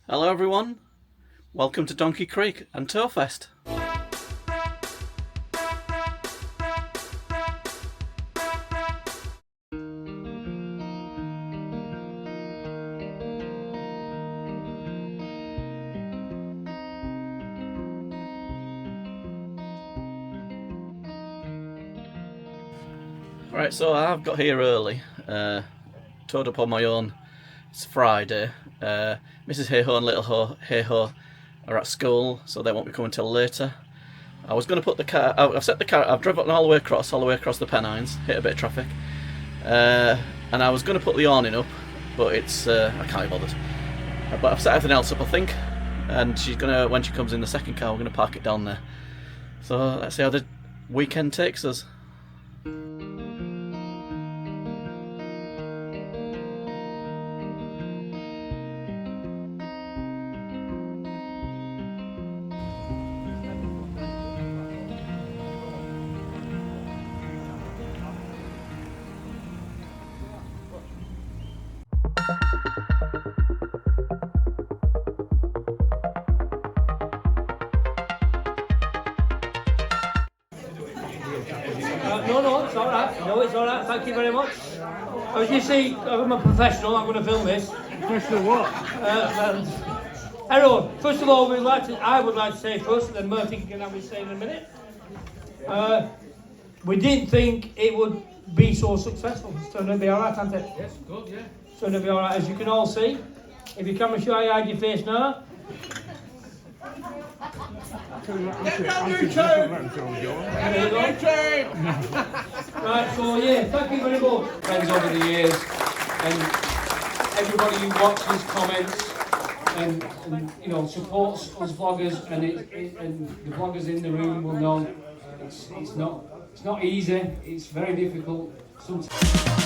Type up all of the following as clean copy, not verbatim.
Hello everyone, welcome to Donkey Creek and Tourfest. Right, so I've got here early, toured up on my own. It's Friday. Mrs. Hey-Ho and Little Hey-Ho are at school, so they won't be coming till later. I was going to put the car, I've set the car, I've driven all the way across the Pennines, hit a bit of traffic, and I was going to put the awning up, but it's, I can't be bothered. But I've set everything else up, I think, and she's going to, when she comes in the second car, we're going to park it down there. So let's see how the weekend takes us. No, it's all right. No, it's all right. Thank you very much. As you see, I'm a professional. I'm going to film this. Professional what? Hello. First of all, I would like to say first, and then Murphy can have his say in a minute. We didn't think it would be so successful. It's going to be all right, isn't it? Yes, good, yeah. It's going to be all right, as you can all see. If you come sure you hide your face now. Right, so yeah, thank you very much. Friends over the years, and everybody who watches, comments, and you know, supports us vloggers, and the vloggers in the room will know it's not easy. It's very difficult sometimes.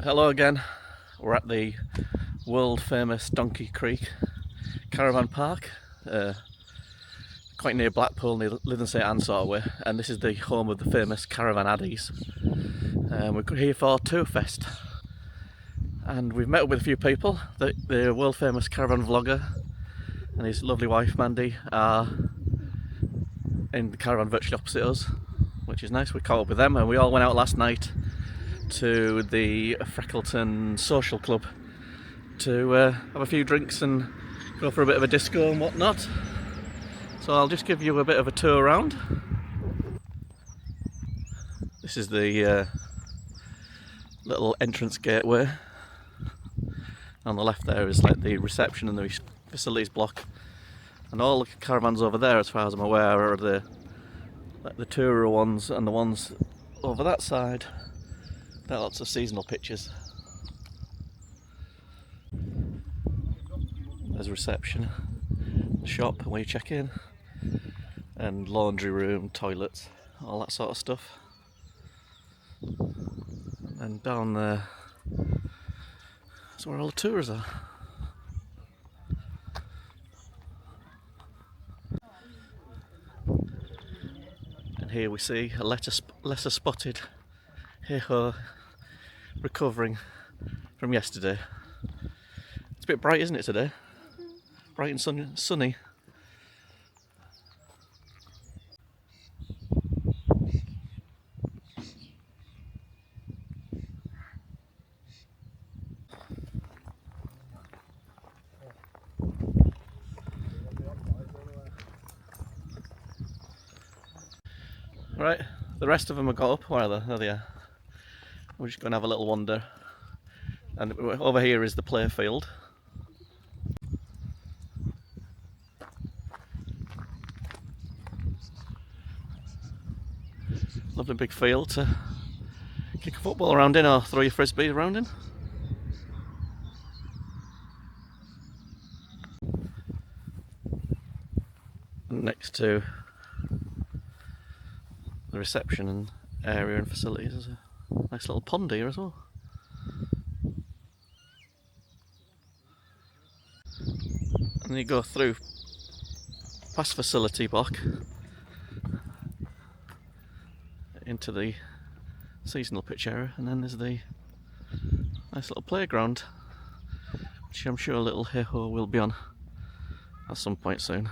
Hello again, we're at the world famous Donkey Creek Caravan Park, quite near Blackpool, near Lytham St Anne sort of way, and this is the home of the famous Caravan Addys. We're here for Tourfest, and we've met up with a few people. The world famous Caravan Vlogger and his lovely wife Mandy are in the caravan virtually opposite us, which is nice. We caught up with them and we all went out last night to the Freckleton Social Club to have a few drinks and go for a bit of a disco and whatnot. So I'll just give you a bit of a tour around. This is the little entrance gateway. On the left there is like the reception and the facilities block, and all the caravans over there, as far as I'm aware, are the tourer ones, and the ones over that side, there are lots of seasonal pictures. There's reception, shop where you check in, and laundry room, toilets, all that sort of stuff. And down there, that's where all the tours are. And here we see a lesser spotted Hey-Ho recovering from yesterday. It's a bit bright, isn't it, today? Bright and sunny. Right, the rest of them have got up. Where are they? There they are. We're just going to have a little wander. And over here is the play field. Lovely big field to kick a football around in or throw your frisbee around in. And next to the reception and area and facilities, there's a nice little pond here as well. And you go through past facility block into the seasonal pitch area, and then there's the nice little playground, which I'm sure little hey-ho will be on at some point soon.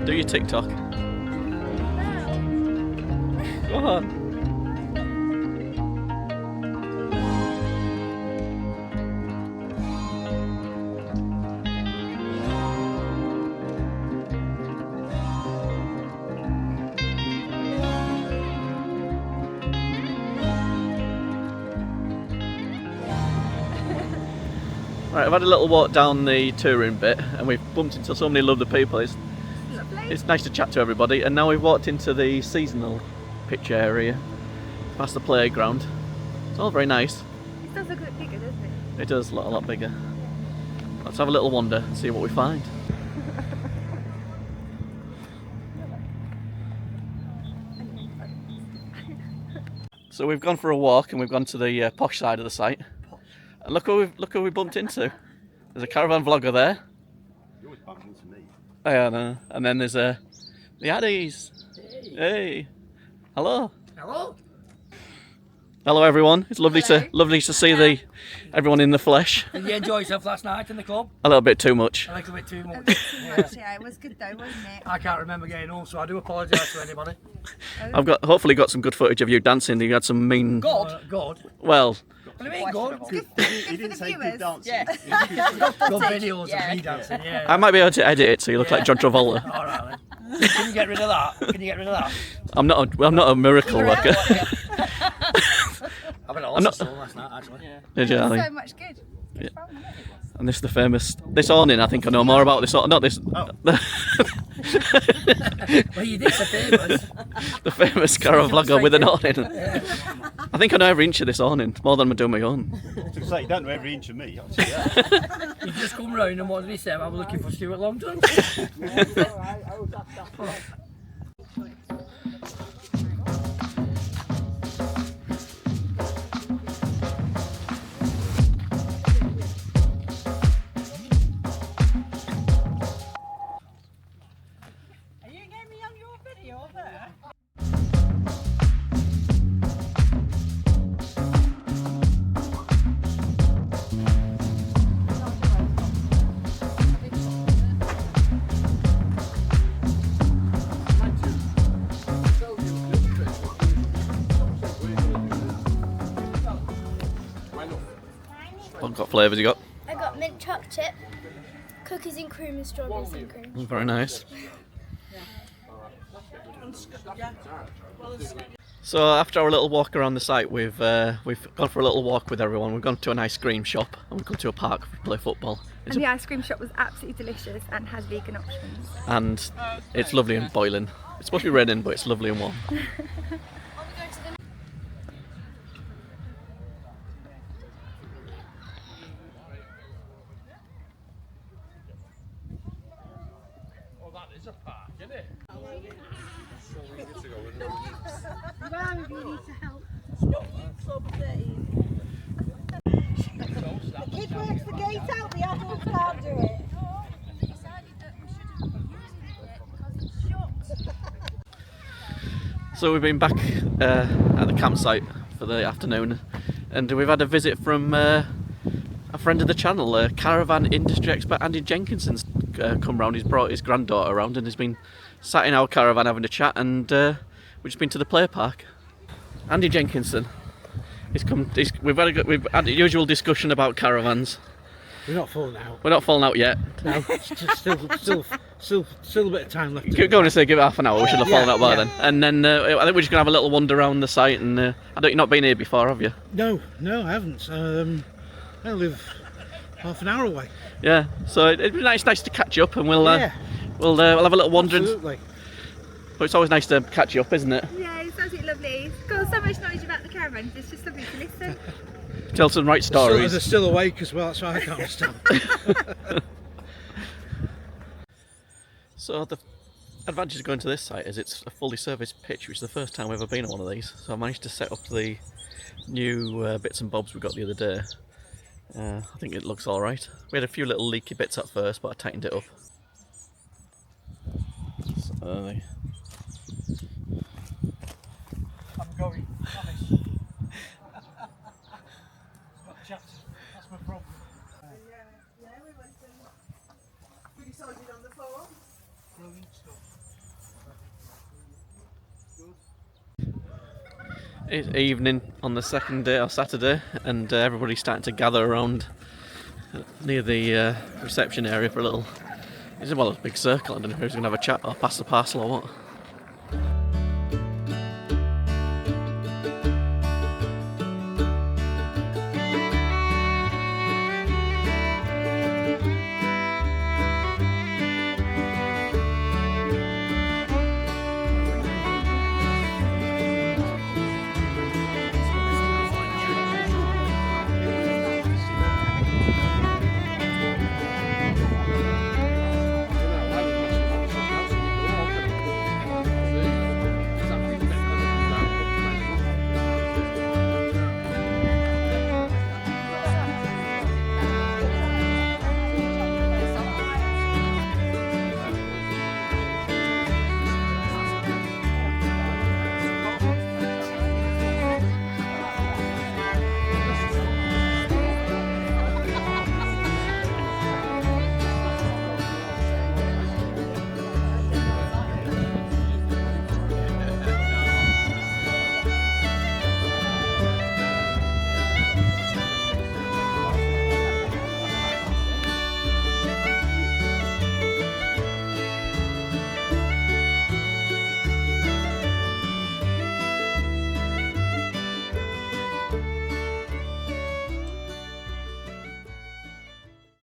Do your TikTok. Go on. Right, I've had a little walk down the touring bit and we've bumped into so many lovely people. It's nice to chat to everybody, and now we've walked into the seasonal pitch area, past the playground. It's all very nice. It does look a bit bigger, doesn't it? It does look a lot bigger. Let's have a little wander and see what we find. So we've gone for a walk and we've gone to the posh side of the site. And look who we bumped into. There's a Caravan Vlogger there. You always bump into me. I know. And then there's the Addys. Hey. Hello. Hello. Hello everyone. It's lovely to see everyone in the flesh. Did you enjoy yourself last night in the club? A little bit too much. A little bit too much. Yeah, it was good though, wasn't it? I can't remember getting home, so I do apologise to anybody. I've hopefully got some good footage of you dancing. You had some mean. God. Good. Well. What do you mean good? He didn't say good dancing. Yeah. Good videos of me dancing, yeah. I might be able to edit it so you look like John Travolta. Alright then. Can you get rid of that? I'm not a miracle worker. I went to hospital last night actually. Yeah. Did you? So much good. Yeah. And this is the famous awning. I think I know more about this. Not this. Well, you did say famous. The famous Caravan Vlogger with an awning. I think I know every inch of this awning, more than I do my own. To say you don't know every inch of me, I'll tell you that. You just come round and what did he say? I was looking for Stuart Longton. Are you getting me on your video there? flavours you got? I got mint choc chip, cookies and cream and strawberries and cream. Very nice. So after our little walk around the site, we've gone for a little walk with everyone. We've gone to an ice cream shop and we've gone to a park to play football. And the ice cream shop was absolutely delicious and has vegan options. And it's lovely and boiling. It's supposed to be raining, but it's lovely and warm. The kid works the gate out, the adults can't do it. So we've been back at the campsite for the afternoon, and we've had a visit from a friend of the channel, Caravan industry expert Andy Jenkinson's come round. He's brought his granddaughter around and has been sat in our caravan having a chat, and we've just been to the play park. Andy Jenkinson, we've had the usual discussion about caravans. We're not falling out. We're not falling out yet. No, still a bit of time left. Go on and say give it half an hour. We should have fallen out by yeah. then. And then I think we're just gonna have a little wander around the site. And you've not been here before, have you? No, I haven't. I live half an hour away. Yeah. So it'd be nice to catch you up, and we'll have a little wander. Absolutely. But it's always nice to catch you up, isn't it? Yeah, it's absolutely lovely. It's got so much knowledge about the caravans, it's just lovely to listen. Tell some right stories. They're still awake as well, that's why I can't stop. So the advantage of going to this site is it's a fully serviced pitch, which is the first time we've ever been on one of these. So I managed to set up the new bits and bobs we got the other day. I think it looks alright. We had a few little leaky bits at first, but I tightened it up. So, I'm going, honest. That's my problem. Yeah, we went we decided on the floor. Brilliant stuff. it's evening on the second day, or Saturday, and everybody's starting to gather around near the reception area for a little... It's a big circle. I don't know if who's going to have a chat or pass the parcel or what.